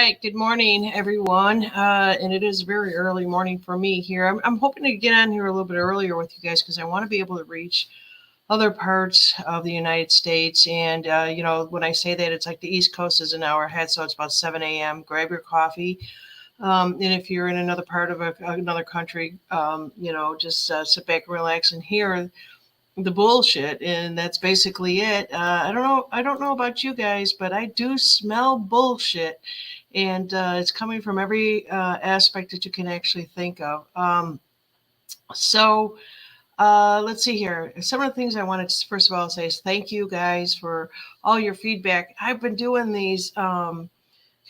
right. Good morning, everyone. And it is very early morning for me here. I'm hoping to get on here a little bit earlier with you guys because I want to be able to reach other parts of the United States. And, when I say that, it's like the East Coast is an hour ahead. So it's about 7 a.m. Grab your coffee. And if you're in another part of another country, just sit back and relax and hear the bullshit, and that's basically it. I don't know about you guys, but I do smell bullshit, and it's coming from every aspect that you can actually think of. So let's see here. Some of the things I wanted to first of all say is thank you guys for all your feedback. I've been doing these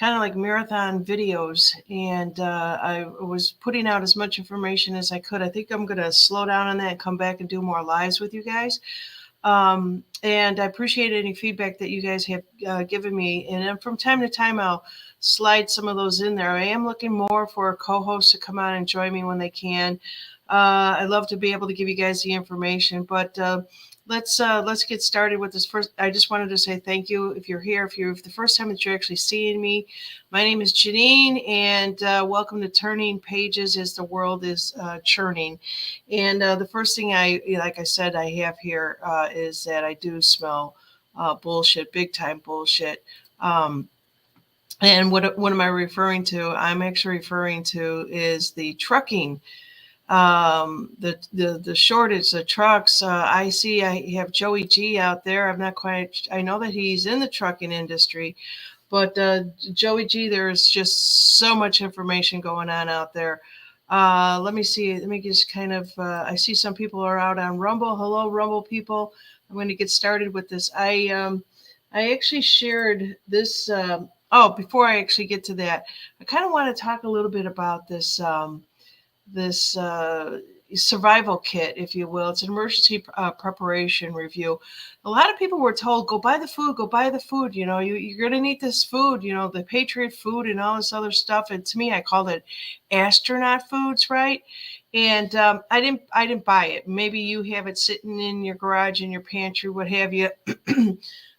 kind of like marathon videos, and I was putting out as much information as I could. I think I'm going to slow down on that and come back and do more lives with you guys. And I appreciate any feedback that you guys have given me. And then from time to time, I'll slide some of those in there. I am looking more for co-hosts to come on and join me when they can. I love to be able to give you guys the information, but let's get started with this first. I just wanted to say thank you if you're here. If the first time that you're actually seeing me, my name is Janine, and welcome to Turning Pages as the World is Churning. And the first thing like I said, I have here is that I do smell bullshit, big time bullshit. And what am I referring to? I'm actually referring to is the trucking, the shortage, the trucks. I have Joey G out there. I'm not quite. I know that he's in the trucking industry, but Joey G, there's just so much information going on out there. Let me see. Let me just kind of. I see some people are out on Rumble. Hello, Rumble people. I'm going to get started with this. I actually shared this. Before I actually get to that, I kind of want to talk a little bit about this survival kit, if you will. It's an emergency preparation review. A lot of people were told, go buy the food, go buy the food. You're going to need this food, the Patriot food and all this other stuff. And to me, I called it astronaut foods, right? And I didn't buy it. Maybe you have it sitting in your garage, in your pantry, what have you.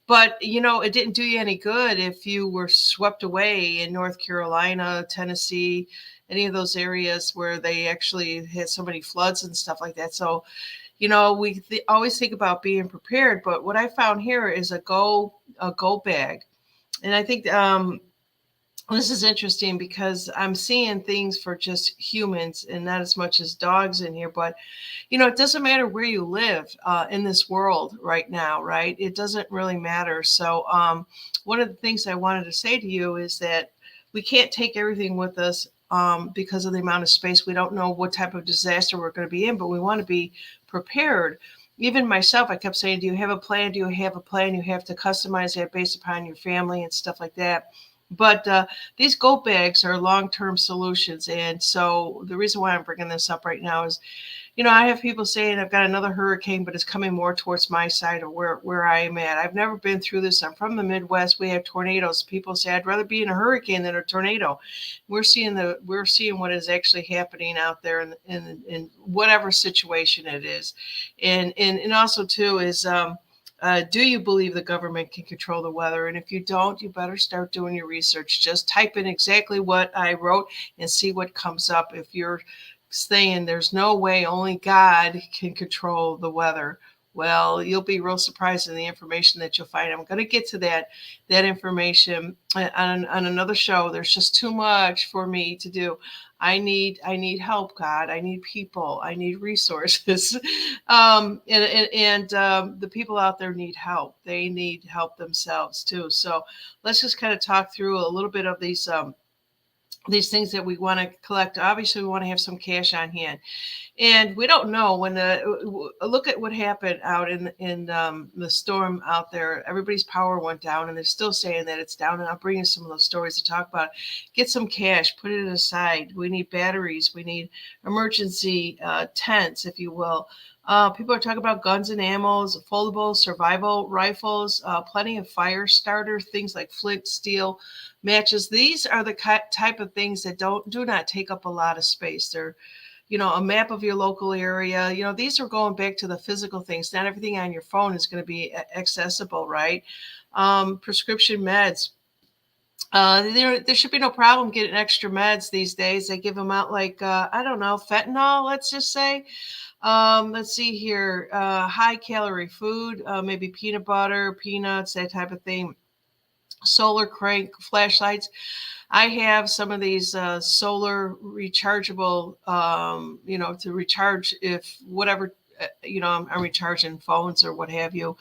But it didn't do you any good if you were swept away in North Carolina, Tennessee, any of those areas where they actually had so many floods and stuff like that. So, we always think about being prepared. But what I found here is a go bag, and I think this is interesting because I'm seeing things for just humans and not as much as dogs in here. But it doesn't matter where you live in this world right now, right? It doesn't really matter. So one of the things I wanted to say to you is that we can't take everything with us because of the amount of space. We don't know what type of disaster we're going to be in, but we want to be prepared. Even myself, I kept saying, do you have a plan? Do you have a plan? You have to customize that based upon your family and stuff like that. But these go bags are long-term solutions. And so the reason why I'm bringing this up right now is, I have people saying I've got another hurricane, but it's coming more towards my side of where I am at. I've never been through this. I'm from the Midwest. We have tornadoes. People say I'd rather be in a hurricane than a tornado. We're seeing what is actually happening out there in whatever situation it is, and also too is. Do you believe the government can control the weather? And if you don't, you better start doing your research. Just type in exactly what I wrote and see what comes up. If you're saying there's no way, only God can control the weather, well, you'll be real surprised in the information that you'll find. I'm going to get to that information on another show. There's just too much for me to do. I need help, God. I need people. I need resources. And the people out there need help. They need help themselves too. So let's just kind of talk through a little bit of these things that we want to collect. Obviously, we want to have some cash on hand, and we don't know when look at what happened out in the storm out there. Everybody's power went down, and they're still saying that it's down. And I'll bring you some of those stories to talk about. Get some cash, put it aside. We need batteries. We need emergency tents, if you will. People are talking about guns and ammo, foldable survival rifles, plenty of fire starter things like flint, steel, matches. These are the type of things that do not take up a lot of space. They're, a map of your local area. These are going back to the physical things. Not everything on your phone is going to be accessible, right? Prescription meds. There should be no problem getting extra meds these days. They give them out like, I don't know, fentanyl, let's just say. Let's see here. High calorie food, maybe peanut butter, peanuts, that type of thing. Solar crank flashlights. I have some of these solar rechargeable, to recharge if whatever, I'm recharging phones or what have you.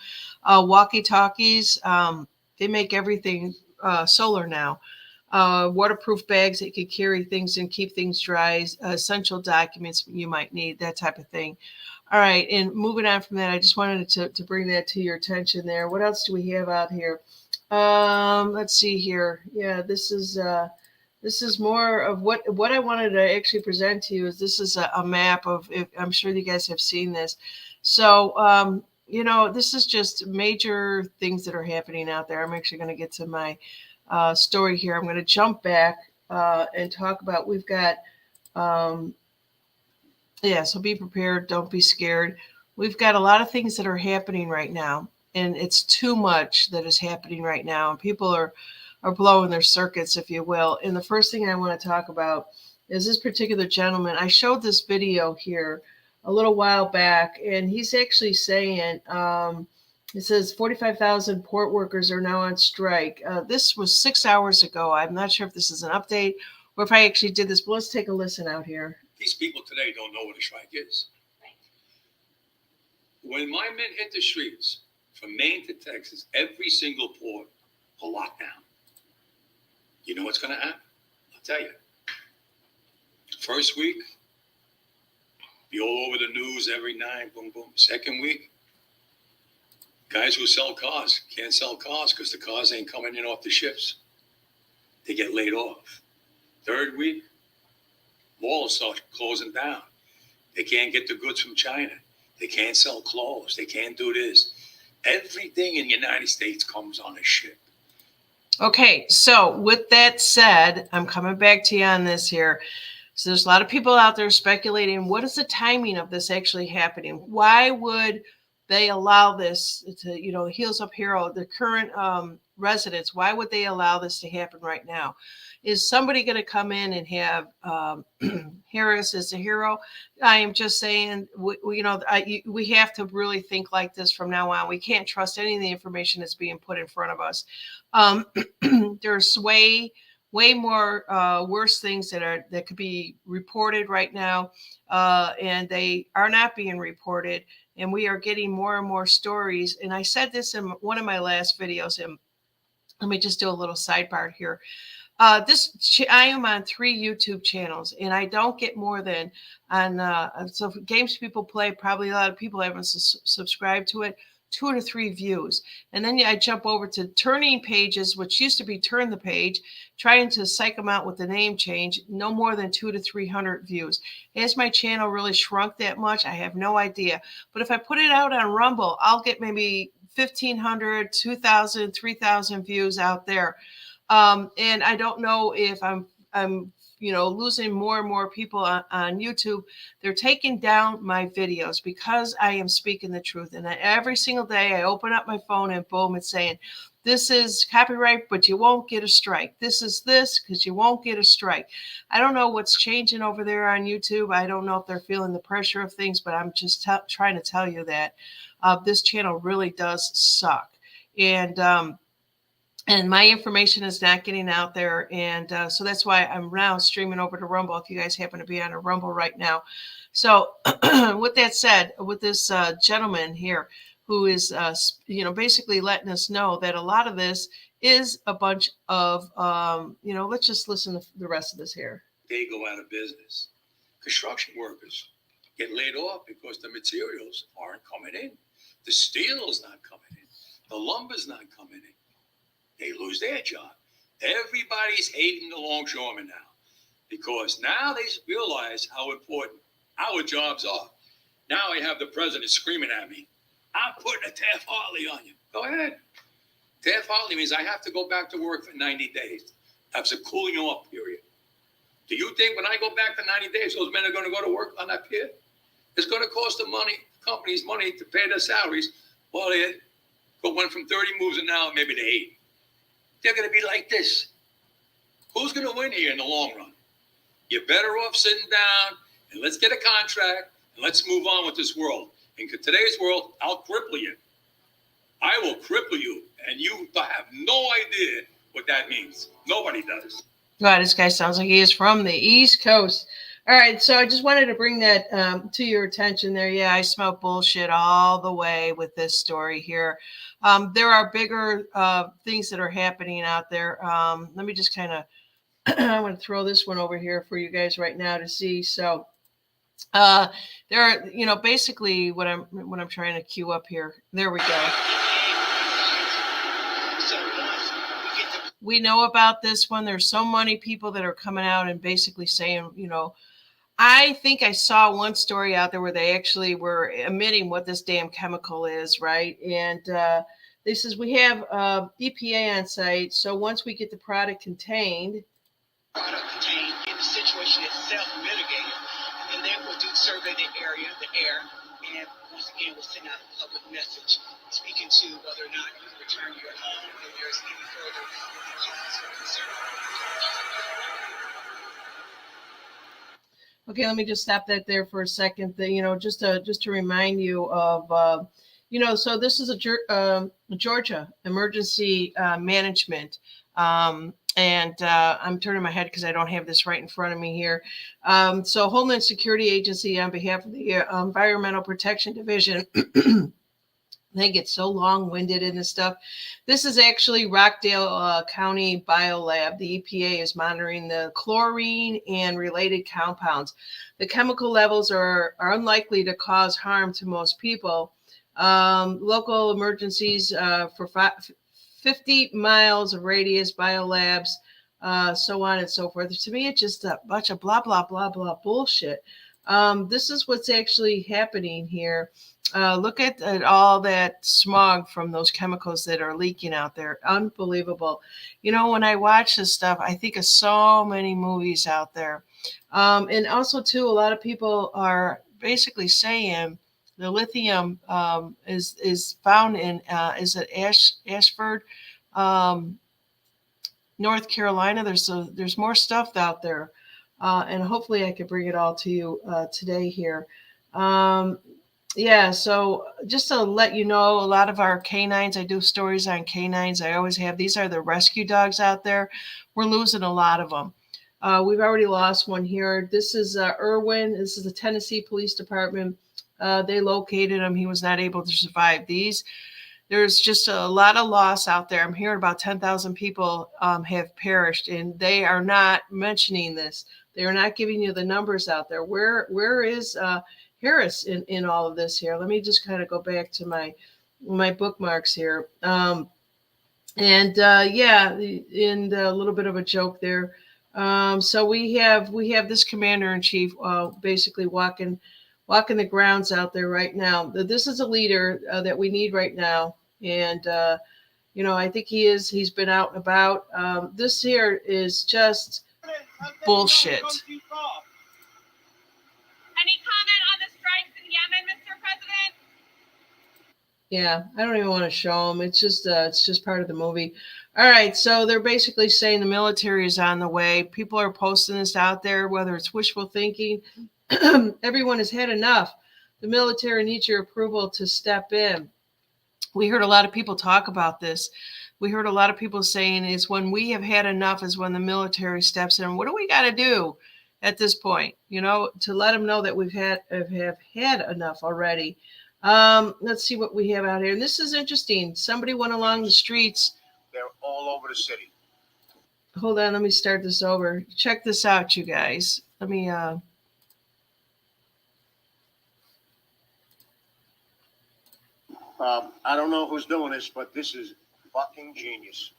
Walkie talkies, they make everything solar now. Waterproof bags that can carry things and keep things dry, essential documents you might need, that type of thing. All right, and moving on from that, I just wanted to bring that to your attention there. What else do we have out here? Let's see here. Yeah, this is more of what I wanted to actually present to you. Is this is a map of, if, I'm sure you guys have seen this. So this is just major things that are happening out there. I'm actually going to get to my story here. I'm going to jump back and talk about. We've got so be prepared. Don't be scared. We've got a lot of things that are happening right now, and it's too much that is happening right now. And people are blowing their circuits, if you will. And the first thing I want to talk about is this particular gentleman. I showed this video here a little while back, and he's actually saying, it says 45,000 port workers are now on strike. This was 6 hours ago. I'm not sure if this is an update or if I actually did this, but let's take a listen out here. These people today don't know what a strike is. When my men hit the streets from Maine to Texas, every single port will lock down. You know what's going to happen? I'll tell you. First week, be all over the news every night, boom, boom. Second week, guys who sell cars can't sell cars because the cars ain't coming in off the ships. They get laid off. Third week, malls start closing down. They can't get the goods from China. They can't sell clothes. They can't do this. Everything in the United States comes on a ship. Okay, so with that said, I'm coming back to you on this here. So there's a lot of people out there speculating, what is the timing of this actually happening? Why would they allow this to, Heels Up Hero, the current residents, why would they allow this to happen right now? Is somebody going to come in and have Harris as a hero? I am just saying, we have to really think like this from now on. We can't trust any of the information that's being put in front of us. There's way more worse things that could be reported right now, and they are not being reported. And we are getting more and more stories. And I said this in one of my last videos. And let me just do a little sidebar here. I am on 3 YouTube channels, and I don't get more than so games people play. Probably a lot of people haven't subscribed to it. 2 to 3 views, and then I jump over to Turning Pages, which used to be Turn the Page, trying to psych them out with the name change. No more than 200 to 300 views. Has my channel really shrunk that much? I have no idea. But if I put it out on Rumble, I'll get maybe 1,500, 2,000, 3,000 views out there. And I don't know if I'm losing more and more people on YouTube. They're taking down my videos because I am speaking the truth. And every single day I open up my phone and boom, it's saying, this is copyright, but you won't get a strike. This is this because you won't get a strike. I don't know what's changing over there on YouTube. I don't know if they're feeling the pressure of things, but I'm just trying to tell you that this channel really does suck. And my information is not getting out there. And so that's why I'm now streaming over to Rumble, if you guys happen to be on a Rumble right now. So with that said, with this gentleman here who is, basically letting us know that a lot of this is a bunch of, let's just listen to the rest of this here. They go out of business. Construction workers get laid off because the materials aren't coming in. The steel's not coming in. The lumber's not coming in. They lose their job. Everybody's hating the longshoremen now because now they realize how important our jobs are. Now I have the president screaming at me, I'm putting a Taft-Hartley on you. Go ahead. Taft-Hartley means I have to go back to work for 90 days. That's a cooling off period. Do you think when I go back for 90 days, those men are going to go to work on that pier? It's going to cost the companies money to pay their salaries. Well, they went from 30 moves an hour maybe to 8. They're going to be like this. Who's going to win here in the long run? You're better off sitting down and let's get a contract and let's move on with this world. In today's world, I'll cripple you. I will cripple you, and you have no idea what that means. Nobody does. Wow, this guy sounds like he is from the East Coast. All right, so I just wanted to bring that to your attention there. Yeah, I smell bullshit all the way with this story here. There are bigger things that are happening out there. Let me just kind of, I'm going to throw this one over here for you guys right now to see. So there are, basically what I'm trying to cue up here. There we go. We know about this one. There's so many people that are coming out and basically saying, I think I saw one story out there where they actually were emitting what this damn chemical is, right? And they says we have EPA on site, so once we get the product contained, in the situation itself mitigated, and then we'll survey the area, the air, and once again we'll send out a public message speaking to whether or not you can return your home if there's any further cause for concern. Okay, let me just stop that there for a second. Just to remind you of, so this is a Georgia emergency management, and I'm turning my head because I don't have this right in front of me here. So Homeland Security Agency on behalf of the Environmental Protection Division. They get so long-winded in this stuff. This is actually Rockdale County Biolab. The EPA is monitoring the chlorine and related compounds. The chemical levels are unlikely to cause harm to most people. Local emergencies for 50 miles of radius, biolabs, so on and so forth. To me, it's just a bunch of blah, blah, blah, blah bullshit. This is what's actually happening here. Look at all that smog from those chemicals that are leaking out there. Unbelievable. When I watch this stuff, I think of so many movies out there. And also, too, a lot of people are basically saying the lithium is found in, is it Ashford, North Carolina. There's more stuff out there. And hopefully I can bring it all to you today here. Yeah, so just to let you know, a lot of our canines, I do stories on canines. I always have. These are the rescue dogs out there. We're losing a lot of them. We've already lost one here. This is Irwin. This is the Tennessee Police Department. They located him. He was not able to survive these. There's just a lot of loss out there. I'm hearing about 10,000 people have perished, and they are not mentioning this. They are not giving you the numbers out there. Where is Harris in all of this here? Let me just kind of go back to my bookmarks here. And a little bit of a joke there. So we have this commander in chief basically walking the grounds out there right now. This is a leader that we need right now. And, I think he's been out and about. This here is just bullshit. Any comment on the strikes in Yemen, Mr. President? Yeah, I don't even want to show them. It's just part of the movie. All right, so they're basically saying the military is on the way. People are posting this out there, whether it's wishful thinking. Everyone has had enough. The military needs your approval to step in. We heard a lot of people talk about this. We heard a lot of people saying is when we have had enough is when the military steps in. What do we got to do at this point? To let them know that we have had enough already. Let's see what we have out here. And this is interesting. Somebody went along the streets. They're all over the city. Hold on, let me start this over. Check this out, you guys. Let me I don't know who's doing this, but this is fucking genius.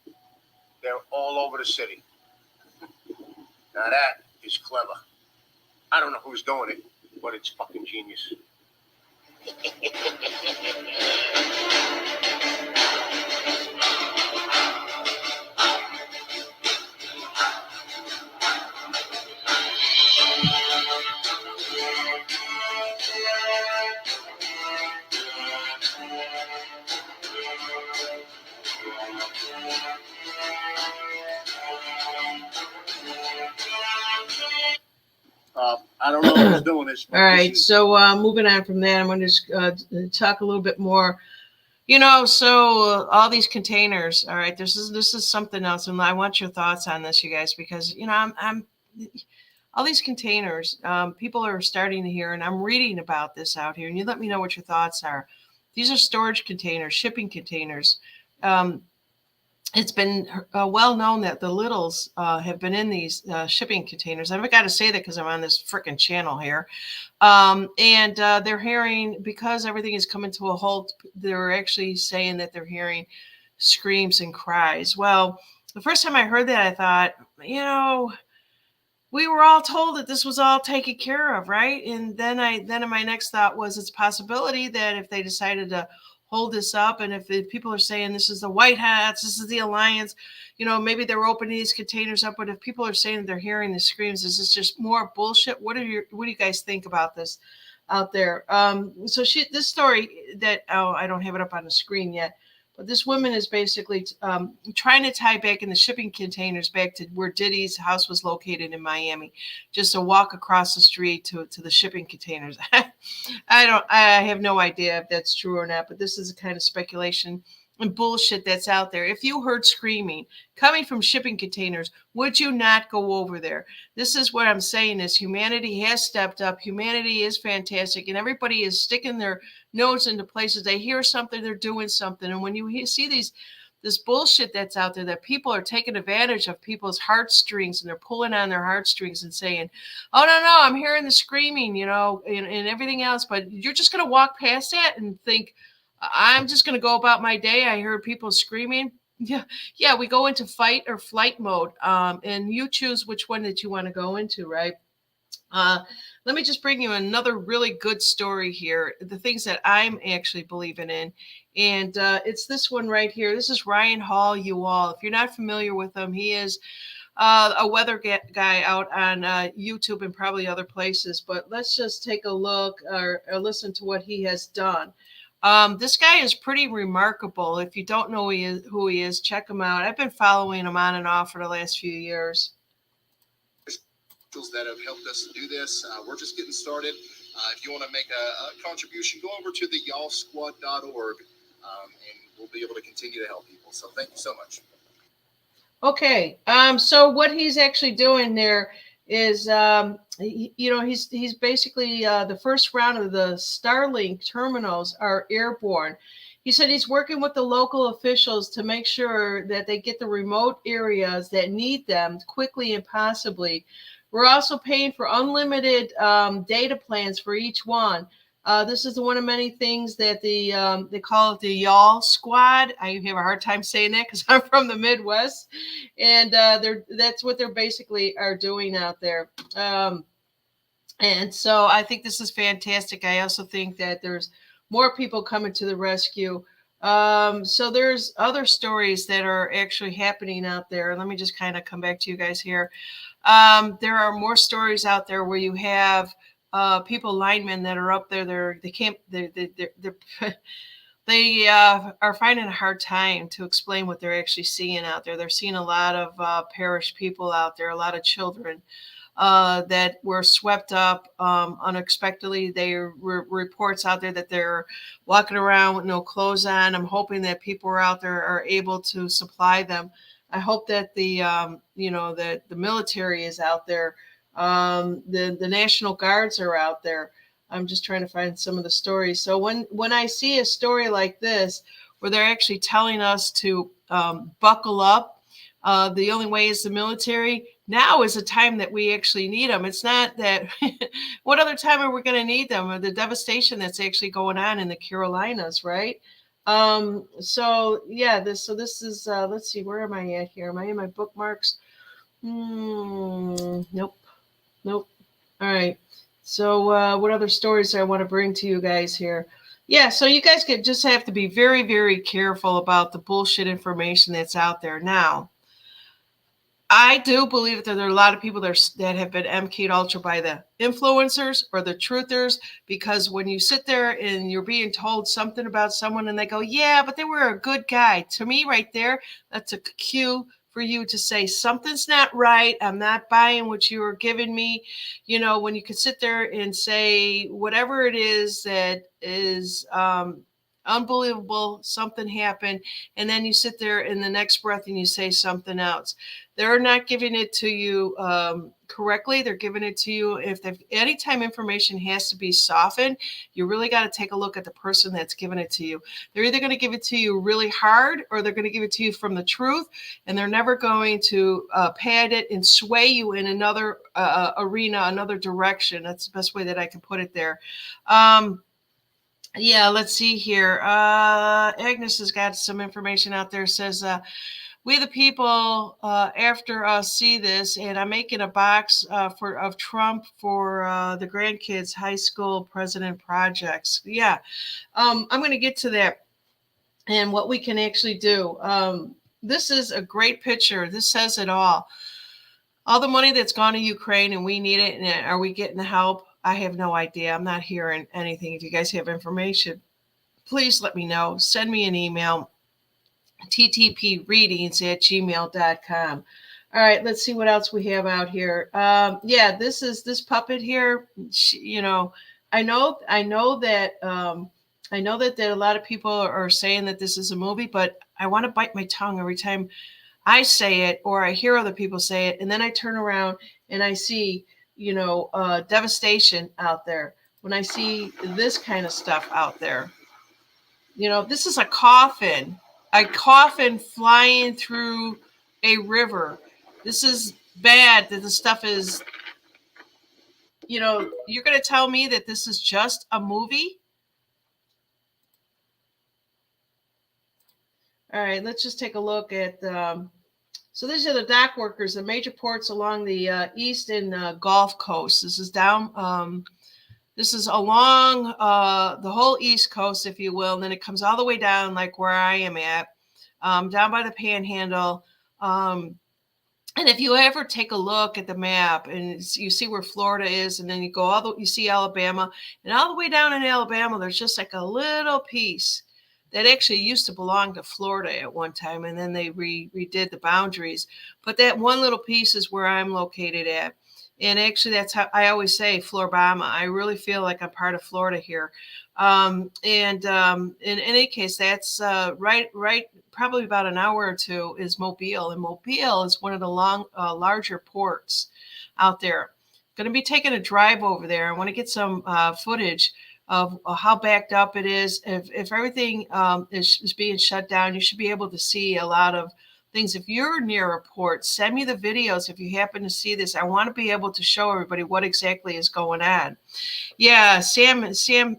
They're all over the city. Now that is clever. I don't know who's doing it, but it's fucking genius. I don't know who's doing this. But All right, this is, so moving on from that, I'm going to talk a little bit more. So all these containers. All right, this is something else, and I want your thoughts on this, you guys, because I'm all these containers. People are starting to hear, and I'm reading about this out here, and you let me know what your thoughts are. These are storage containers, shipping containers. Um, it's been well known that the littles have been in these shipping containers. I've got to say that because I'm on this freaking channel here. And they're hearing, because everything is coming to a halt, they're actually saying that they're hearing screams and cries. Well, the first time I heard that, I thought, we were all told that this was all taken care of, right? And then my next thought was, it's a possibility that if they decided to hold this up, and if people are saying this is the White Hats, this is the Alliance, maybe they're opening these containers up. But if people are saying that they're hearing the screams, is this just more bullshit? What do you guys think about this out there? So this story that, I don't have it up on the screen yet, but this woman is basically trying to tie back in the shipping containers back to where Diddy's house was located in Miami, just to walk across the street to the shipping containers. I have no idea if that's true or not, but this is the kind of speculation and bullshit that's out there. If you heard screaming coming from shipping containers, would you not go over there? This is what I'm saying, is humanity has stepped up. Humanity is fantastic, and everybody is sticking their nose into places. They hear something, they're doing something. And when you see this bullshit that's out there, that people are taking advantage of people's heartstrings, and they're pulling on their heartstrings and saying, oh, no, I'm hearing the screaming, and everything else. But you're just going to walk past that and think, I'm just going to go about my day. I heard people screaming. Yeah, we go into fight or flight mode, and you choose which one that you want to go into, right? Let me just bring you another really good story here. The things that I'm actually believing in. And it's this one right here. This is Ryan Hall, you all. If you're not familiar with him, he is a weather guy out on YouTube and probably other places. But let's just take a look or listen to what he has done. This guy is pretty remarkable. If you don't know who he is, check him out. I've been following him on and off for the last few years. That have helped us do this. We're just getting started. If you want to make a contribution, go over to the y'allsquad.org, and we'll be able to continue to help people. So thank you so much. Okay. So what he's actually doing there is, he's basically the first round of the Starlink terminals are airborne. He said he's working with the local officials to make sure that they get the remote areas that need them quickly and possibly. We're also paying for unlimited data plans for each one. This is one of many things that they call it the Y'all Squad. I have a hard time saying that because I'm from the Midwest, and that's what they're basically are doing out there. And so I think this is fantastic. I also think that there's more people coming to the rescue. So there's other stories that are actually happening out there. Let me just kind of come back to you guys here. There are more stories out there where you have people, linemen that are up there. They are finding a hard time to explain what they're actually seeing out there. They're seeing a lot of perished people out there, a lot of children that were swept up unexpectedly. There were reports out there that they're walking around with no clothes on. I'm hoping that people out there are able to supply them. I hope that the military is out there. The National Guards are out there. I'm just trying to find some of the stories. So when I see a story like this, where they're actually telling us to buckle up, the only way is the military. Now is the time that we actually need them. It's not that what other time are we going to need them? Or the devastation that's actually going on in the Carolinas, right? So this is let's see, where am I at here? Am I in my bookmarks? Nope. All right. So what other stories do I want to bring to you guys here? Yeah, so you guys just have to be very, very careful about the bullshit information that's out there. Now, I do believe that there are a lot of people that have been MK'd ultra by the influencers or the truthers, because when you sit there and you're being told something about someone and they go, yeah, but they were a good guy. To me right there, that's a cue for you to say something's not right. I'm not buying what you are giving me. When you can sit there and say whatever it is that is unbelievable, something happened, and then you sit there in the next breath and you say something else. They're not giving it to you correctly. They're giving it to you. If anytime information has to be softened, you really got to take a look at the person that's giving it to you. They're either going to give it to you really hard, or they're going to give it to you from the truth, and they're never going to pad it and sway you in another arena, another direction. That's the best way that I can put it there. Yeah, let's see here. Agnes has got some information out there. Says, we the people, after see this, and I'm making a box of Trump for the grandkids' high school president projects. Yeah, I'm going to get to that and what we can actually do. This is a great picture. This says it all. All the money that's gone to Ukraine, and we need it. And are we getting the help? I have no idea. I'm not hearing anything. If you guys have information, please let me know. Send me an email, ttpreadings@gmail.com. All right, let's see what else we have out here. Yeah, this puppet here. I know that a lot of people are saying that this is a movie, but I want to bite my tongue every time I say it or I hear other people say it, and then I turn around and I see devastation out there. When I see this kind of stuff out there, this is a coffin flying through a river. This is bad that the stuff is, you're going to tell me that this is just a movie? All right, let's just take a look at, so these are the dock workers, the major ports along the east and Gulf Coast. This is down, this is along the whole East Coast, if you will, and then it comes all the way down like where I am at, down by the Panhandle. And if you ever take a look at the map and you see where Florida is, and then you go you see Alabama, and all the way down in Alabama, there's just like a little piece that actually used to belong to Florida at one time, and then they redid the boundaries. But that one little piece is where I'm located at. And actually, that's how I always say Florbama. I really feel like I'm part of Florida here. In any case, that's right, probably about an hour or two is Mobile. And Mobile is one of the larger ports out there. Going to be taking a drive over there. I want to get some footage of how backed up it is. If everything is being shut down, you should be able to see a lot of things. If you're near a port, send me the videos if you happen to see this. I want to be able to show everybody what exactly is going on. Yeah, Sam,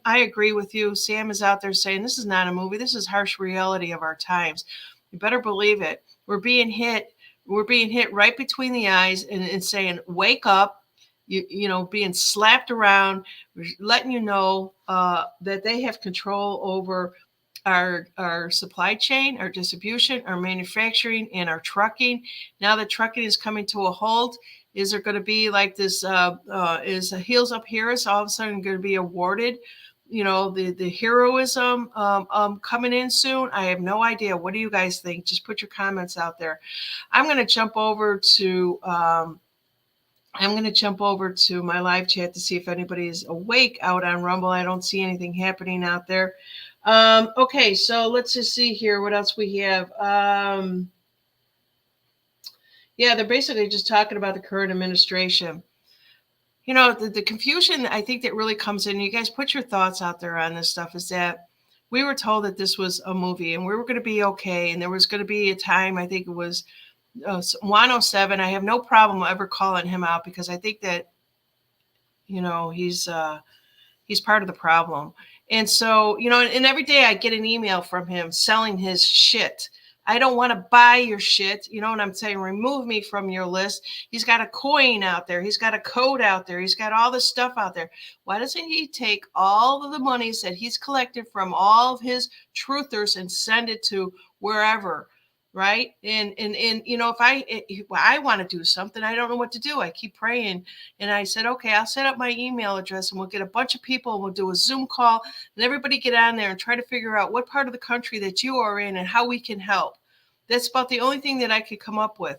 I agree with you. Sam is out there saying this is not a movie. This is harsh reality of our times. You better believe it. We're being hit right between the eyes and saying, wake up. Being slapped around, letting you know that they have control over our supply chain, our distribution, our manufacturing, and our trucking. Now that trucking is coming to a halt, is there going to be like this, is Heels Up Heroes all of a sudden going to be awarded, the heroism coming in soon? I have no idea. What do you guys think? Just put your comments out there. I'm going to jump over to my live chat to see if anybody is awake out on Rumble. I don't see anything happening out there. Okay, so let's just see here what else we have. Yeah, they're basically just talking about the current administration. The confusion I think that really comes in, you guys put your thoughts out there on this stuff, is that we were told that this was a movie and we were going to be okay. And there was going to be a time, I think it was 107. I have no problem ever calling him out because I think that, he's part of the problem. And so, and every day I get an email from him selling his shit. I don't want to buy your shit. You know what I'm saying? Remove me from your list. He's got a coin out there. He's got a code out there. He's got all this stuff out there. Why doesn't he take all of the monies that he's collected from all of his truthers and send it to wherever? Right. And if I want to do something, I don't know what to do. I keep praying. And I said, okay, I'll set up my email address and we'll get a bunch of people and we'll do a Zoom call and everybody get on there and try to figure out what part of the country that you are in and how we can help. That's about the only thing that I could come up with.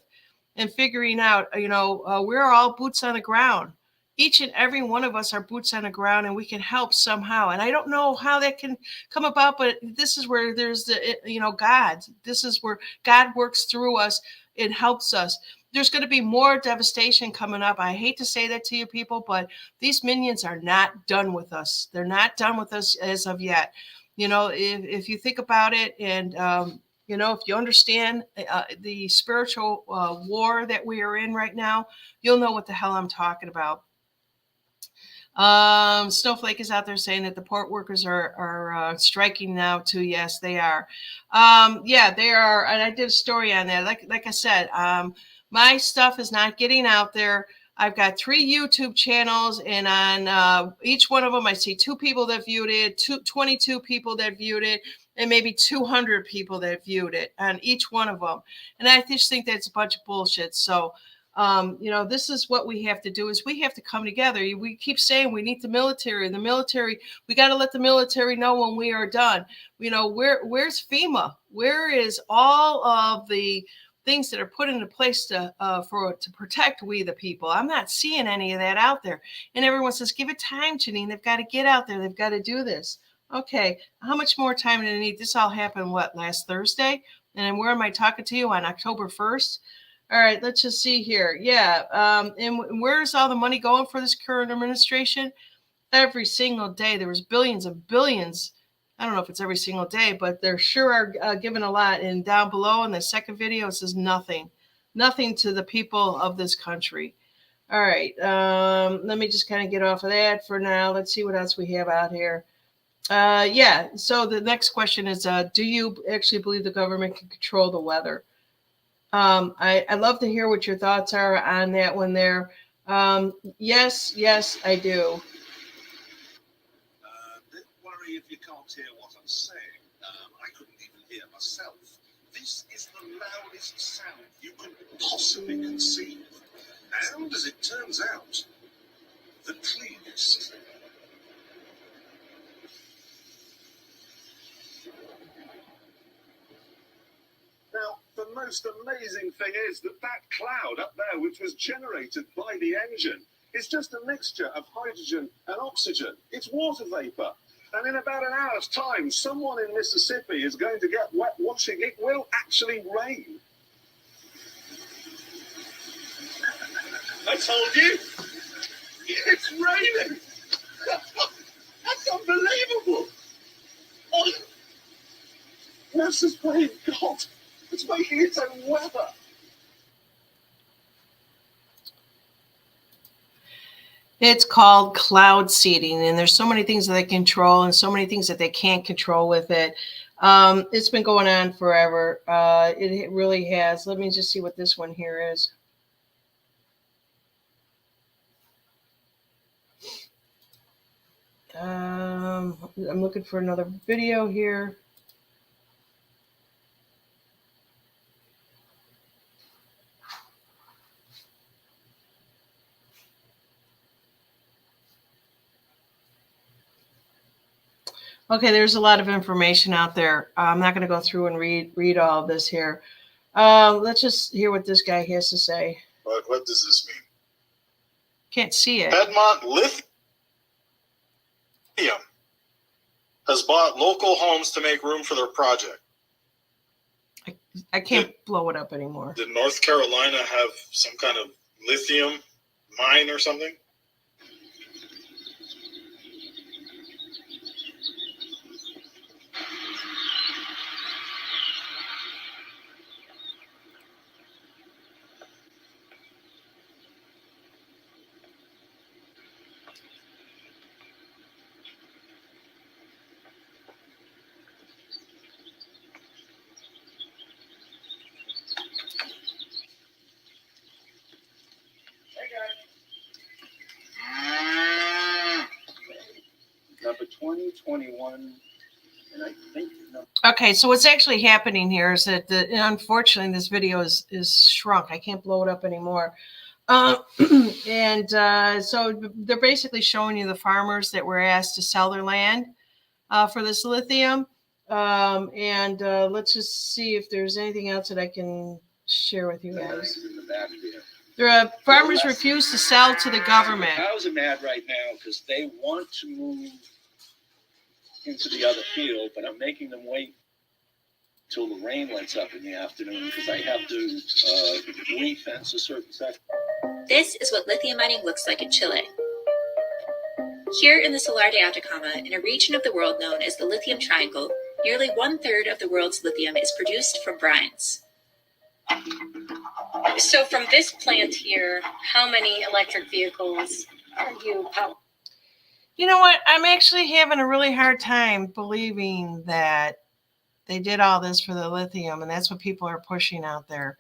And figuring out, we're all boots on the ground. Each and every one of us are boots on the ground, and we can help somehow. And I don't know how that can come about, but this is where there's God. This is where God works through us and helps us. There's going to be more devastation coming up. I hate to say that to you people, but these minions are not done with us. They're not done with us as of yet. If you think about it, and if you understand the spiritual war that we are in right now, you'll know what the hell I'm talking about. Snowflake is out there saying that the port workers are striking now too. Yes, they are. Yeah, they are. And I did a story on that. Like I said, my stuff is not getting out there. I've got 3 YouTube channels, and on each one of them, I see 2 people that viewed it, 22 people that viewed it, and maybe 200 people that viewed it on each one of them. And I just think that's a bunch of bullshit. So, this is what we have to do is we have to come together. We keep saying we need the military, we got to let the military know when we are done. Where's FEMA? Where is all of the things that are put into place to protect we the people? I'm not seeing any of that out there. And everyone says, give it time, Janine. They've got to get out there. They've got to do this. Okay, how much more time do they need? This all happened, last Thursday? And where am I talking to you? On October 1st? All right, let's just see here. Yeah, and where's all the money going for this current administration? Every single day, there was billions and billions. I don't know if it's every single day, but they're sure are given a lot. And down below in the second video, it says nothing to the people of this country. All right, let me just kind of get off of that for now. Let's see what else we have out here. Yeah, so the next question is, do you actually believe the government can control the weather? I'd love to hear what your thoughts are on that one there. Yes, I do. Don't worry if you can't hear what I'm saying. I couldn't even hear myself. This is the loudest sound you could possibly conceive. And as it turns out, the cleanest. Now, the most amazing thing is that cloud up there, which was generated by the engine, is just a mixture of hydrogen and oxygen. It's water vapor. And in about an hour's time, someone in Mississippi is going to get wet washing. It will actually rain. I told you, it's raining. That's unbelievable. Oh, NASA's playing God. It's making its own weather. It's called cloud seeding, and there's so many things that they control and so many things that they can't control with it. It's been going on forever. It really has. Let me just see what this one here is. I'm looking for another video here. Okay, there's a lot of information out there. I'm not going to go through and read all of this here. Let's just hear what this guy has to say. What does this mean? Can't see it. Piedmont Lithium has bought local homes to make room for their project. I can't blow it up anymore. Did North Carolina have some kind of lithium mine or something? Number 2021, and I think. Okay, so what's actually happening here is that unfortunately this video is shrunk. I can't blow it up anymore. So they're basically showing you the farmers that were asked to sell their land for this lithium. And let's just see if there's anything else that I can share with you guys. In the back there. Farmers refuse to sell to the government. Cows are mad right now because they want to move into the other field, but I'm making them wait till the rain lets up in the afternoon because I have to re-fence a certain section. This is what lithium mining looks like in Chile. Here in the Salar de Atacama, in a region of the world known as the Lithium Triangle, nearly 1/3 of the world's lithium is produced from brines. So from this plant here, how many electric vehicles are you powering? You know what? I'm actually having a really hard time believing that they did all this for the lithium, and that's what people are pushing out there.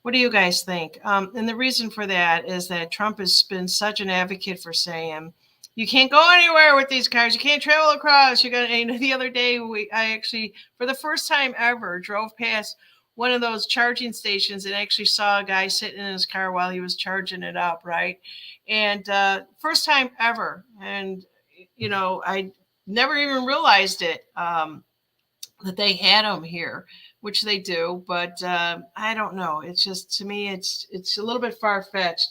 What do you guys think? And the reason for that is that Trump has been such an advocate for saying, you can't go anywhere with these cars. You can't travel across. You're gonna. The other day, I actually, for the first time ever, drove past one of those charging stations and actually saw a guy sitting in his car while he was charging it up, right? And first time ever. And, I never even realized it, that they had them here, which they do. But I don't know. It's just, to me, it's a little bit far-fetched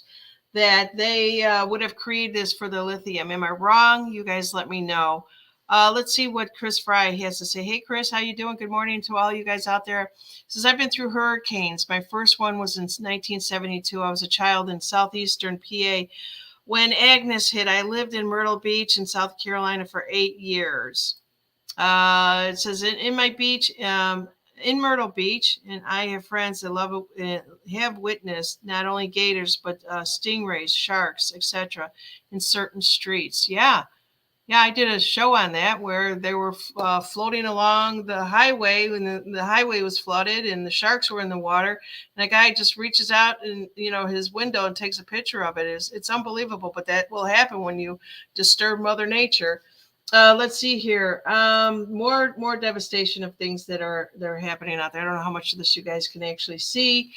that they would have created this for the lithium. Am I wrong? You guys let me know. Let's see what Chris Fry has to say. Hey, Chris, how you doing? Good morning to all you guys out there. Says, I've been through hurricanes. My first one was in 1972. I was a child in southeastern PA. When Agnes hit, I lived in Myrtle Beach in South Carolina for 8 years. It says, in my beach, in Myrtle Beach, and I have friends that have witnessed not only gators, but stingrays, sharks, etc. in certain streets. Yeah, I did a show on that where they were floating along the highway when the highway was flooded and the sharks were in the water. And a guy just reaches out and his window and takes a picture of it. It's unbelievable, but that will happen when you disturb Mother Nature. Let's see here. More devastation of things that are happening out there. I don't know how much of this you guys can actually see.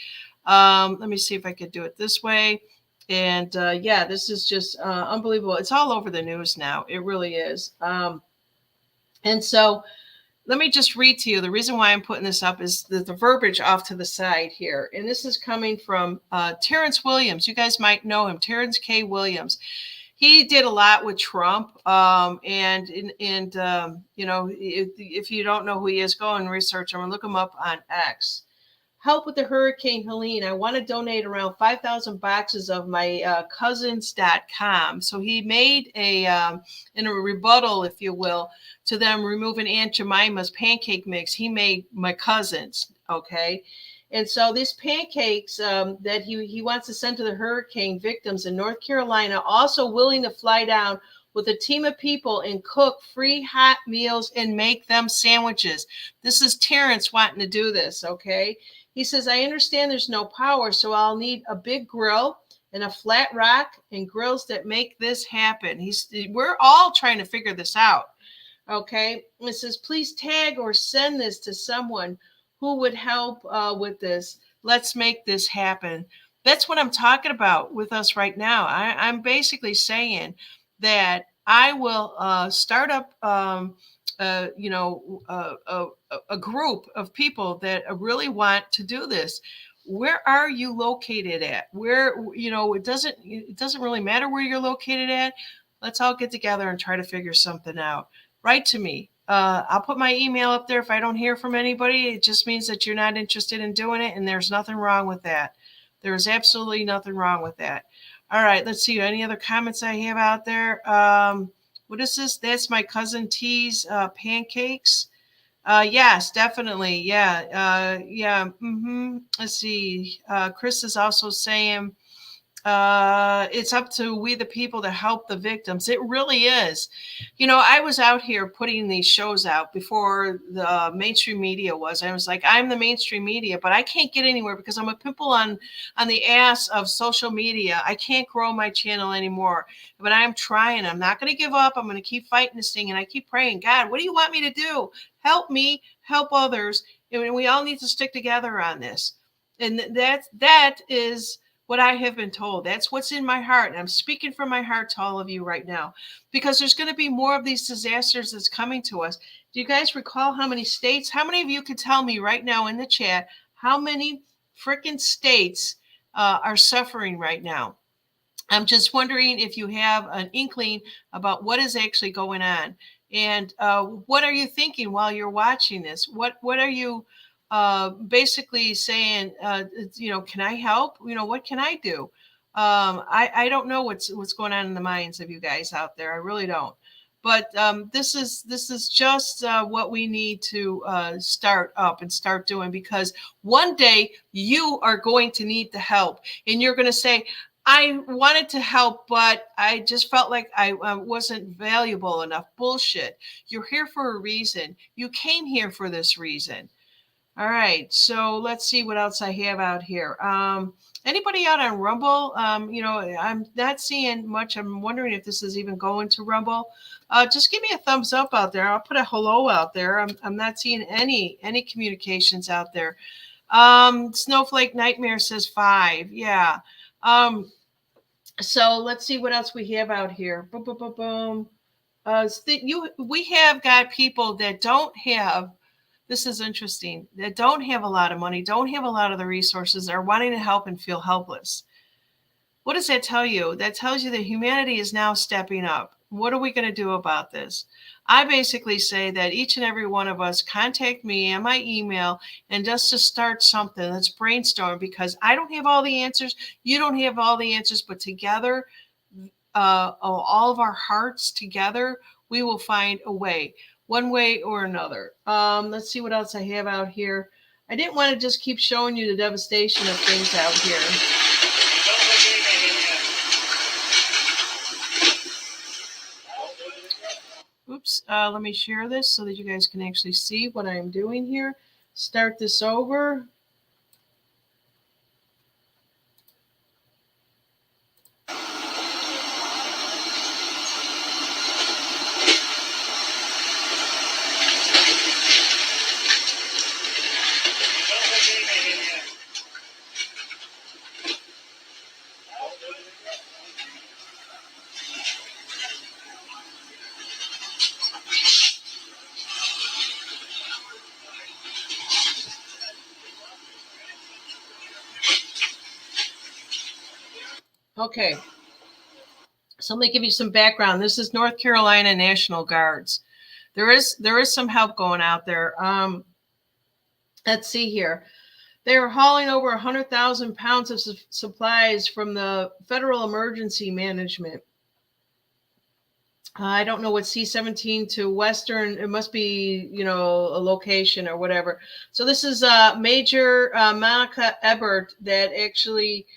Let me see if I could do it this way. And this is just unbelievable. It's all over the news now. It really is. And so let me just read to you. The reason why I'm putting this up is the verbiage off to the side here. And this is coming from Terrence Williams. You guys might know him, Terrence K. Williams. He did a lot with Trump. If you don't know who he is, go and research him and look him up on X. Help with the Hurricane Helene. I want to donate around 5,000 boxes of my cousins.com. So he made in a rebuttal, if you will, to them removing Aunt Jemima's pancake mix. He made my cousins, okay? And so these pancakes that he wants to send to the hurricane victims in North Carolina, also willing to fly down with a team of people and cook free hot meals and make them sandwiches. This is Terrence wanting to do this, okay? He says, I understand there's no power, so I'll need a big grill and a flat rock and grills that make this happen. We're all trying to figure this out, okay? And it says, please tag or send this to someone who would help with this. Let's make this happen. That's what I'm talking about with us right now. I'm basically saying that I will start up a group of people that really want to do this. Where are you located at? Where, it doesn't really matter where you're located at. Let's all get together and try to figure something out. Write to me. I'll put my email up there. If I don't hear from anybody, it just means that you're not interested in doing it, and there's nothing wrong with that. There is absolutely nothing wrong with that. All right, let's see. Any other comments I have out there? What is this? That's my cousin T's pancakes. Yes, definitely. Yeah. Let's see. Chris is also saying it's up to we the people to help the victims. It really is. I was out here putting these shows out before the mainstream media was. I was like, I'm the mainstream media, but I can't get anywhere because I'm a pimple on the ass of social media. I can't grow my channel anymore, but I'm trying. I'm not going to give up. I'm going to keep fighting this thing, and I keep praying, God, what do you want me to do? Help me, help others. And we all need to stick together on this. And that is what I have been told. That's what's in my heart. And I'm speaking from my heart to all of you right now, because there's going to be more of these disasters that's coming to us. Do you guys recall how many states? How many of you could tell me right now in the chat how many freaking states are suffering right now? I'm just wondering if you have an inkling about what is actually going on, and what are you thinking while you're watching this? What are you basically saying? Can I help? What can I do? I don't know what's going on in the minds of you guys out there. I really don't. But this is just what we need to start up and start doing, because one day you are going to need the help, and you're going to say, I wanted to help, but I just felt like I wasn't valuable enough. Bullshit. You're here for a reason. You came here for this reason. All right. So let's see what else I have out here. Anybody out on Rumble? I'm not seeing much. I'm wondering if this is even going to Rumble. Just give me a thumbs up out there. I'll put a hello out there. I'm not seeing any communications out there. Snowflake Nightmare says 5. Yeah. So let's see what else we have out here. Boom, boom, boom, boom. We have got people that don't have. This is interesting. That don't have a lot of money, don't have a lot of the resources, are wanting to help and feel helpless. What does that tell you? That tells you that humanity is now stepping up. What are we going to do about this? I basically say that each and every one of us contact me and my email, and just to start something. Let's brainstorm, because I don't have all the answers. You don't have all the answers, but together, all of our hearts together, we will find a way, one way or another. Let's see what else I have out here. I didn't want to just keep showing you the devastation of things out here. Oops, let me share this so that you guys can actually see what I'm doing here. Start this over. Okay, so let me give you some background. This is North Carolina National Guards. There is some help going out there. Let's see here. They are hauling over 100,000 pounds of supplies from the Federal Emergency Management. I don't know what C-17 to Western. It must be, a location or whatever. So this is Major Monica Ebert that actually,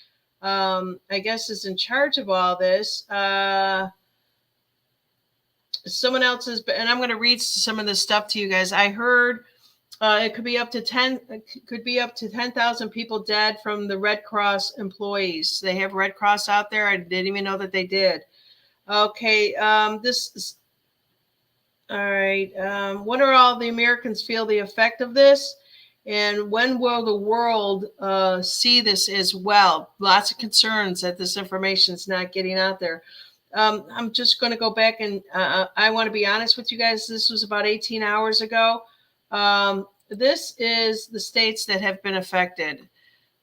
I guess, is in charge of all this. Someone else is, and I'm going to read some of this stuff to you guys. I heard it could be up to 10,000 people dead from the Red Cross employees. They have Red Cross out there. I didn't even know that they did. Okay, this is all right. When are all the Americans feel the effect of this? And when will the world see this as well? Lots of concerns that this information is not getting out there. I'm just going to go back, and I want to be honest with you guys. This was about 18 hours ago. This is the states that have been affected.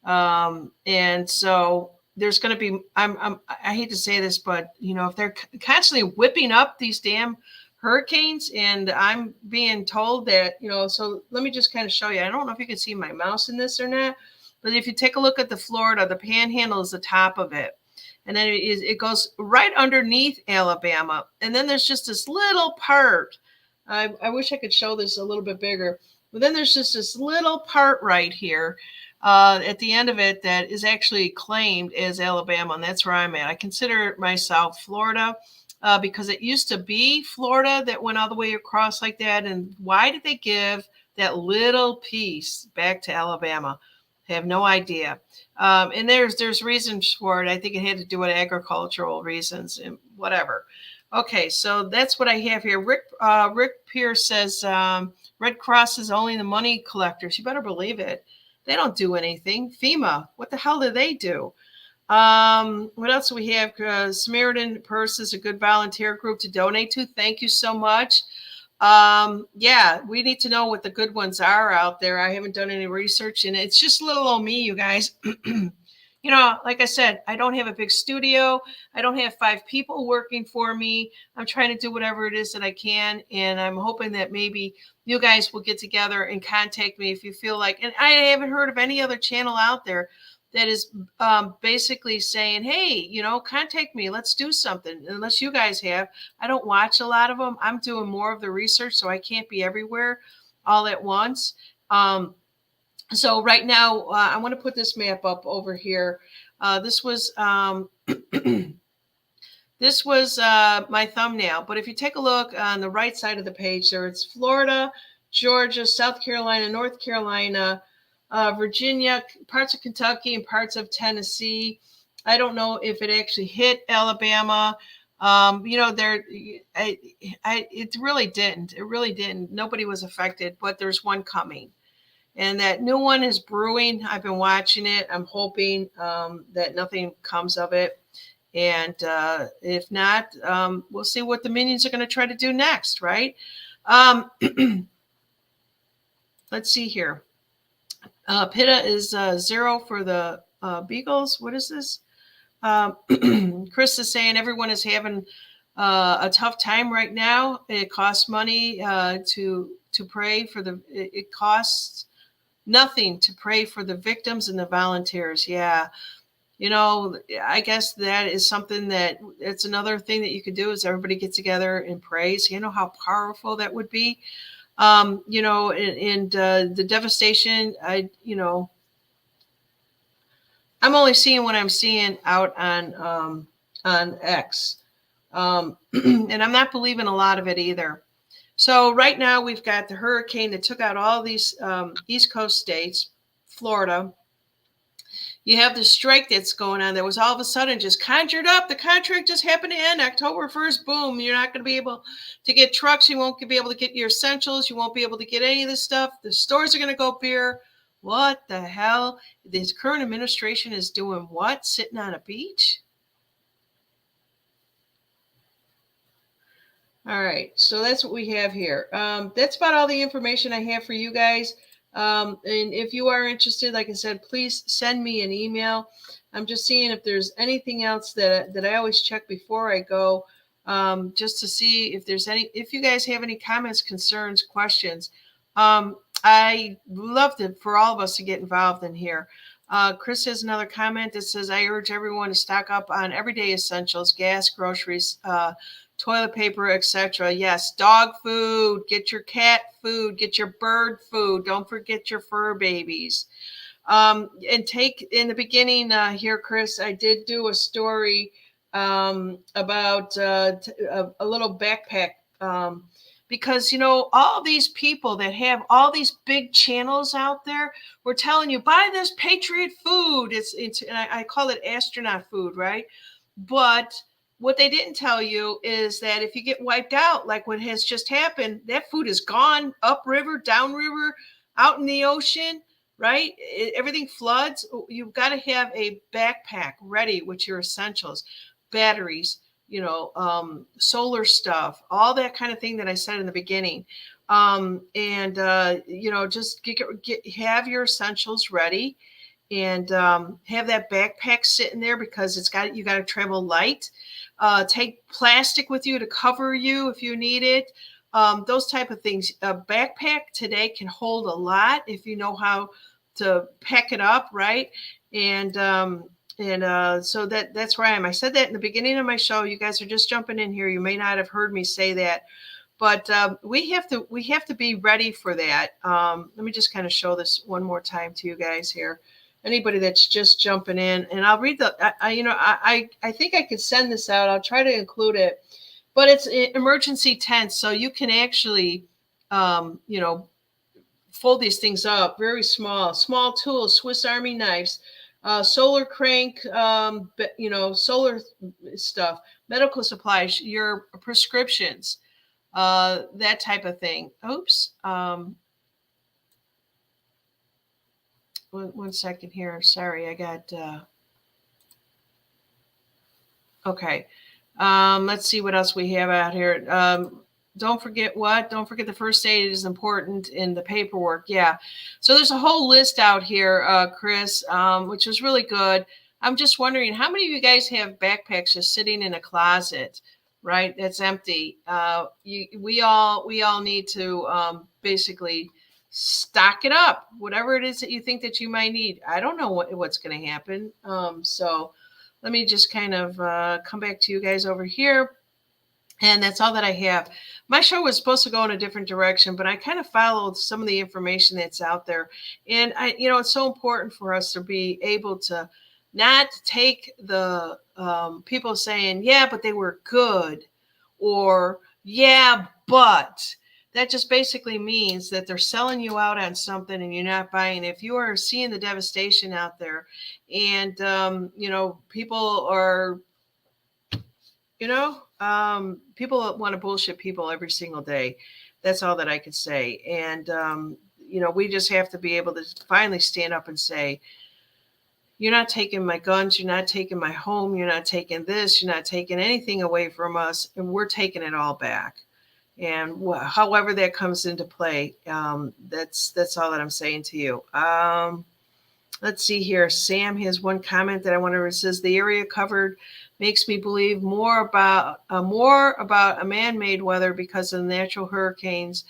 And so there's going to be, I hate to say this, but if they're constantly whipping up these damn hurricanes, and I'm being told that, so let me just kind of show you. I don't know if you can see my mouse in this or not, but if you take a look at the Florida, the panhandle is the top of it. And then it goes right underneath Alabama. And then there's just this little part. I wish I could show this a little bit bigger. But then there's just this little part right here at the end of it that is actually claimed as Alabama. And that's where I'm at. I consider myself Florida because it used to be Florida that went all the way across like that. And why did they give that little piece back to Alabama? I have no idea. And there's reasons for it. I think it had to do with agricultural reasons and whatever. Okay, so that's what I have here. Rick Pierce says Red Cross is only the money collectors. You better believe it. They don't do anything. FEMA, what the hell do they do? What else do we have? Samaritan Purse is a good volunteer group to donate to. Thank you so much. Yeah, we need to know what the good ones are out there. I haven't done any research, and it's just little old me, you guys. You know, like I said, I don't have a big studio. I don't have 5 people working for me. I'm trying to do whatever it is that I can, and I'm hoping that maybe you guys will get together and contact me if you feel like. And I haven't heard of any other channel out there that is basically saying, hey, you know, contact me. Let's do something. Unless you guys have. I don't watch a lot of them. I'm doing more of the research, so I can't be everywhere all at once. So right now, I want to put this map up over here. This was this was my thumbnail. But if you take a look on the right side of the page there, it's Florida, Georgia, South Carolina, North Carolina, Virginia, parts of Kentucky, and parts of Tennessee. I don't know if it actually hit Alabama. You know, it really didn't. It really didn't. Nobody was affected, but there's one coming. And that new one is brewing. I've been watching it. I'm hoping that nothing comes of it. And if not, we'll see what the minions are going to try to do next, right? Let's see here. Pitta is 0 for the Beagles. What is this? Chris is saying everyone is having a tough time right now. It costs money to pray for the. It costs nothing to pray for the victims and the volunteers. Yeah. You know, I guess that is something that it's another thing that you could do is everybody get together and praise. You know how powerful that would be. You know, and the devastation, you know, I'm only seeing what I'm seeing out on X. And I'm not believing a lot of it either. So right now we've got the hurricane that took out all these East Coast states, Florida. You have the strike that's going on that was all of a sudden just conjured up. The contract just happened to end October 1st. Boom. You're not going to be able to get trucks. You won't be able to get your essentials. You won't be able to get any of this stuff. The stores are going to go bare. What the hell? This current administration is doing what? Sitting on a beach? All right, so that's what we have here. That's about all the information I have for you guys. And if you are interested, like I said, please send me an email. I'm just seeing if there's anything else that I always check before I go, just to see if there's if you guys have any comments, concerns, questions. I love for all of us to get involved in here. Chris has another comment that says, I urge everyone to stock up on everyday essentials, gas, groceries, toilet paper, etc. Yes, dog food, get your cat food, get your bird food. Don't forget your fur babies. And take in the beginning here, Chris, I did do a story about a little backpack because, you know, all these people that have all these big channels out there were telling you, buy this Patriot food. It's and I call it astronaut food, right? But what they didn't tell you is that if you get wiped out, like what has just happened, that food is gone upriver, downriver, out in the ocean, right? Everything floods. You've got to have a backpack ready with your essentials, batteries, you know, solar stuff, all that kind of thing that I said in the beginning. You know, just have your essentials ready and have that backpack sitting there because you got to travel light. Take plastic with you to cover you if you need it. Those type of things. A backpack today can hold a lot if you know how to pack it up, right? And so that's where I am. I said that in the beginning of my show. You guys are just jumping in here. You may not have heard me say that, but we have to be ready for that. Let me just kind of show this one more time to you guys here. Anybody that's just jumping in, and I'll read I think I could send this out. I'll try to include it, but it's emergency tents, so you can actually, you know, fold these things up. Very small tools, Swiss Army knives, solar crank, you know, solar stuff, medical supplies, your prescriptions, that type of thing. Oops. One second here. Sorry, I got. Okay. Let's see what else we have out here. don't forget what? Don't forget the first aid is important in the paperwork. Yeah. So there's a whole list out here, Chris, which is really good. I'm just wondering, how many of you guys have backpacks just sitting in a closet, right? That's empty. We all need to basically stock it up, whatever it is that you think that you might need. I don't know what's going to happen. So let me just kind of come back to you guys over here. And that's all that I have. My show was supposed to go in a different direction, but I kind of followed some of the information that's out there. And it's so important for us to be able to not take the people saying, yeah, but they were good, or yeah, but that just basically means that they're selling you out on something and you're not buying. If you are seeing the devastation out there, and people are, people want to bullshit people every single day. That's all that I could say. And, we just have to be able to finally stand up and say, you're not taking my guns. You're not taking my home. You're not taking this. You're not taking anything away from us. And we're taking it all back. And however that comes into play, that's all that I'm saying to you. Let's see here. Sam has one comment that I want to. It says the area covered makes me believe more about a man-made weather because of the natural hurricanes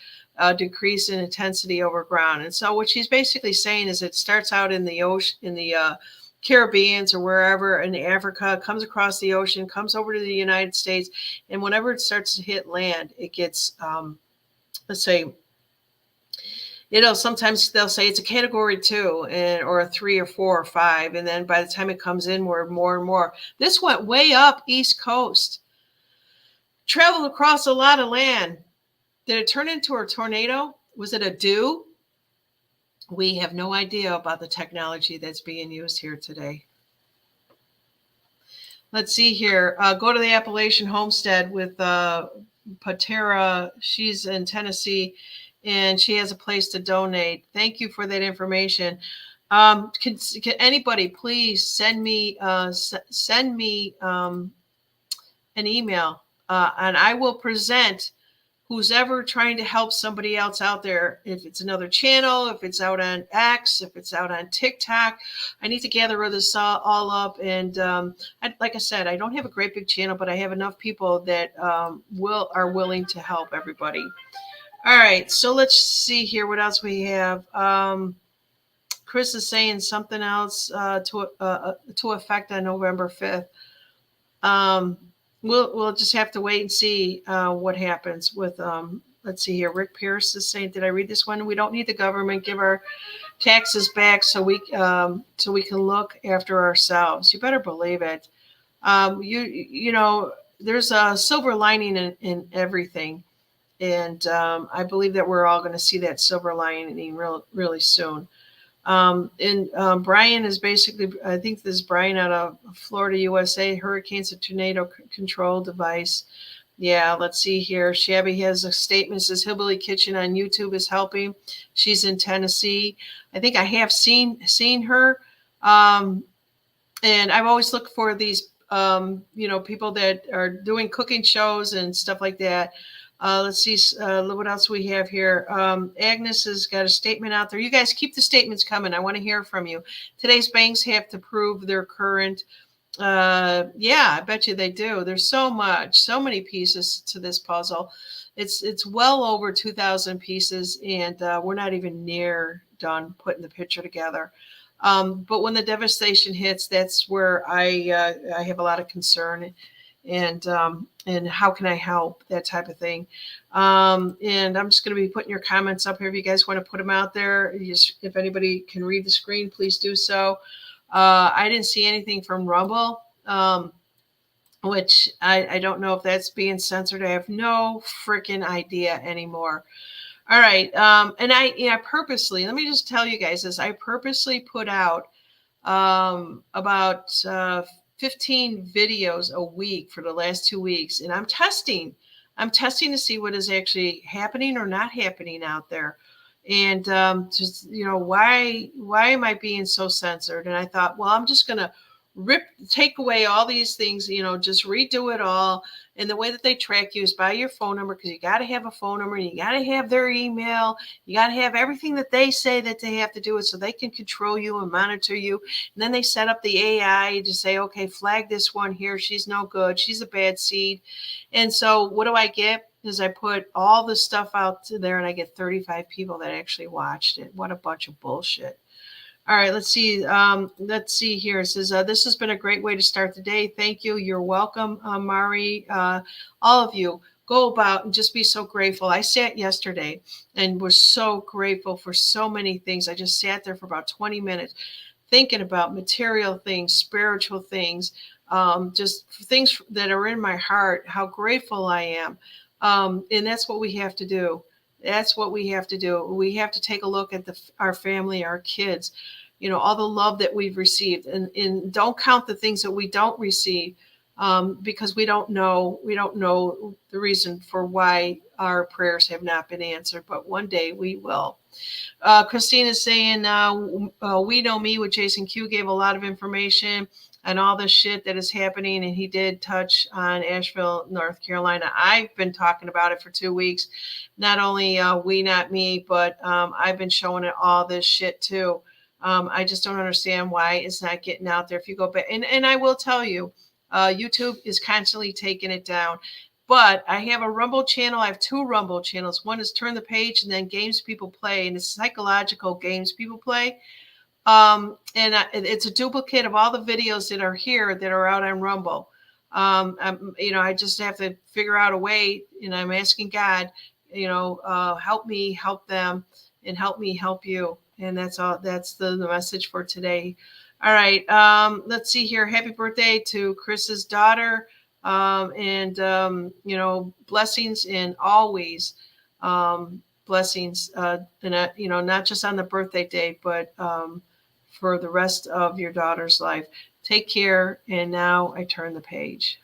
decrease in intensity over ground. And so what she's basically saying is it starts out in the ocean, in the Caribbeans or wherever in Africa, comes across the ocean, comes over to the United States, and whenever it starts to hit land, it gets let's say, sometimes they'll say it's a category 2 or a 3 or 4 or 5. And then by the time it comes in, we're more and more. This went way up East Coast, traveled across a lot of land. Did it turn into a tornado? Was it a dew? We have no idea about the technology that's being used here today. Let's see here. Go to the Appalachian Homestead with Patera. She's in Tennessee, and she has a place to donate. Thank you for that information. Can anybody please send me an email, and I will present who's ever trying to help somebody else out there. If it's another channel, if it's out on X, if it's out on TikTok, I need to gather this all up. And like I said, I don't have a great big channel, but I have enough people that are willing to help everybody. All right, so let's see here what else we have. Chris is saying something else to effect on November 5th. We'll just have to wait and see what happens with. Let's see here. Rick Pierce is saying, did I read this one? We don't need the government. Give our taxes back so we can look after ourselves. You better believe it. There's a silver lining in everything. And I believe that we're all going to see that silver lining really soon. Brian is basically, I think this is Brian out of Florida, USA. Hurricanes a tornado control device. Yeah, let's see here. Shabby has a statement that says Hillbilly Kitchen on YouTube is helping. She's in Tennessee. I think I have seen her. And I've always looked for these, people that are doing cooking shows and stuff like that. Let's see what else we have here. Agnes has got a statement out there. You guys keep the statements coming. I want to hear from you. Today's banks have to prove their current. Yeah, I bet you they do. There's so many pieces to this puzzle. It's well over 2,000 pieces, and we're not even near done putting the picture together. But when the devastation hits, that's where I have a lot of concern. And how can I help, that type of thing. And I'm just going to be putting your comments up here. If you guys want to put them out there, if anybody can read the screen, please do so. I didn't see anything from Rumble, which I don't know if that's being censored. I have no freaking idea anymore. All right. And I purposely, let me just tell you guys this. I purposely put out about 15 videos a week for the last 2 weeks. And I'm testing to see what is actually happening or not happening out there. And just, why am I being so censored? And I thought, well, I'm just going to take away all these things, just redo it all And the way that they track you is by your phone number, because you got to have a phone number, and you got to have their email. You got to have everything that they say that they have to do it so they can control you and monitor you. And then they set up the AI to say, okay, flag this one here. She's no good. She's a bad seed. And so what do I get? Is I put all the stuff out to there, and I get 35 people that actually watched it. What a bunch of bullshit. All right, let's see. Let's see here. It says, this has been a great way to start the day. Thank you. You're welcome, Mari. All of you, go about and just be so grateful. I sat yesterday and was so grateful for so many things. I just sat there for about 20 minutes thinking about material things, spiritual things, just things that are in my heart, how grateful I am. And that's what we have to do. That's what we have to do. We have to take a look at our family, our kids, all the love that we've received, and don't count the things that we don't receive, because we don't know the reason for why our prayers have not been answered. But one day we will. Christine is saying, We Know Me with Jason Q gave a lot of information and all the shit that is happening. And he did touch on Asheville, North Carolina. I've been talking about it for 2 weeks. Not only We Not Me, but I've been showing it all this shit too. I just don't understand why it's not getting out there. If you go back, and I will tell you, YouTube is constantly taking it down. But I have a Rumble channel. I have 2 Rumble channels. One is Turn the Page, and then Games People Play, and it's psychological games people play. And it's a duplicate of all the videos that are here that are out on Rumble. I just have to figure out a way, and I'm asking God, help me help them, and help me help you. And that's all. That's the message for today. All right. Let's see here. Happy birthday to Chris's daughter. And blessings in always, blessings, and not just on the birthday day, but for the rest of your daughter's life. Take care. And now I turn the page.